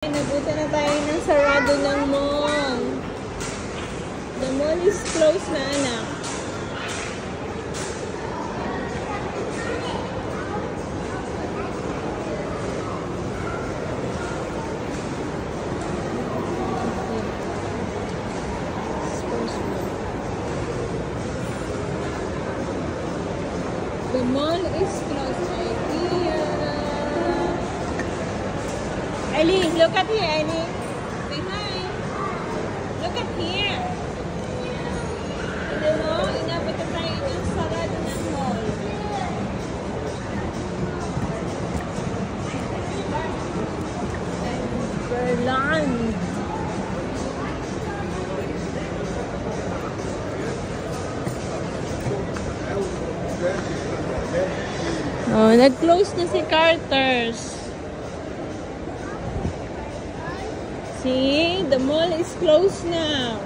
Nabuta na tayo ng sarado ng mall. The mall is closed na, anak. The mall is closed right here. Ellie, look at here, Ellie. Say hi. Look at here. Alam mo, inabot na tayo ng sarado ng mall. Berland. Oh, nag-close na si Carter's. See, the mall is closed now.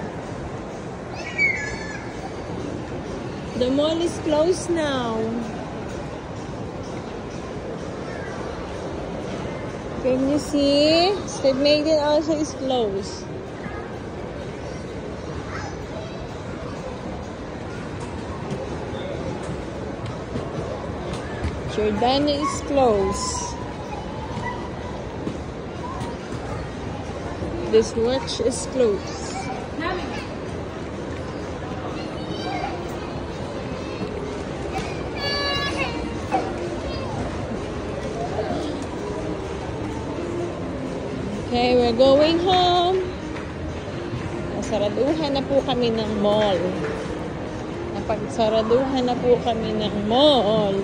The mall is closed now. Can you see? St. Maiden also is closed. Jordana is closed. This watch is closed. Okay, we're going home. Nasaraduhan na po kami ng mall. Napagsaraduhan na po kami ng mall.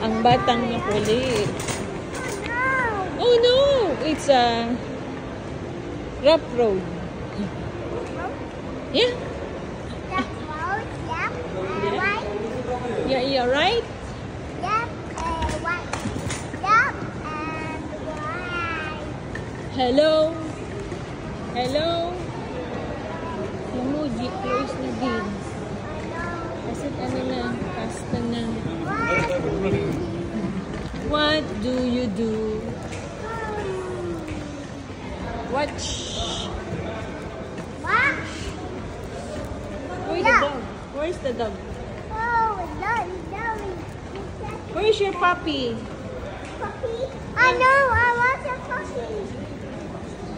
Ang batang na kulit. Oh no! It's a rough road. Yeah. Rough road, yep. Right? Yeah, you're right? Yep, right. Yep, and right. Hello? Hello? Emoji, close na din. Kasi ano na, kasta na. What do you do? Watch. What? Where's the dog? Where's the dog? Oh, no. Where's your puppy? Puppy? I know, I want a puppy.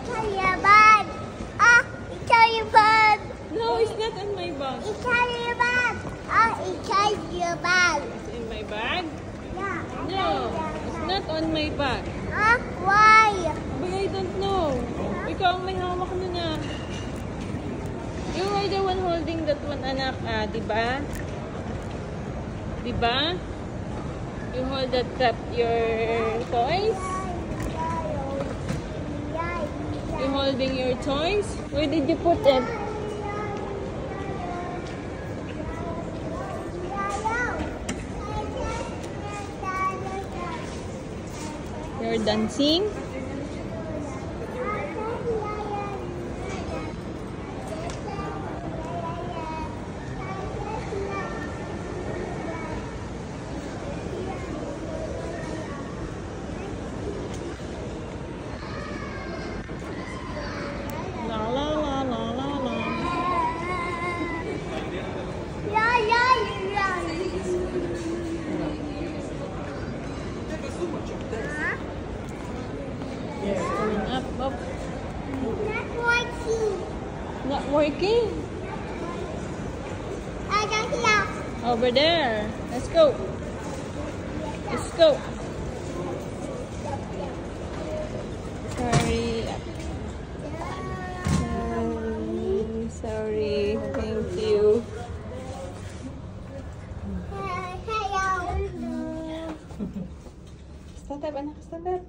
Carry a bag. Ah, it's carry a bag. No, it's not in my bag. It's carry a bag. Ah, it's carry a bag. It's in my bag? Yeah. No, it's not on my bag. Ah, why? But I don't know. Ikaw ang may hawak na na. You are the one holding that one, anak. Ah, diba? Diba? You hold that your toys? You holding your toys? Where did you put it? You're dancing? La la la la la la. Up. Not working. Over there. Let's go. Let's go. Sorry. Sorry. Thank you. Stand up, anak. Stand up.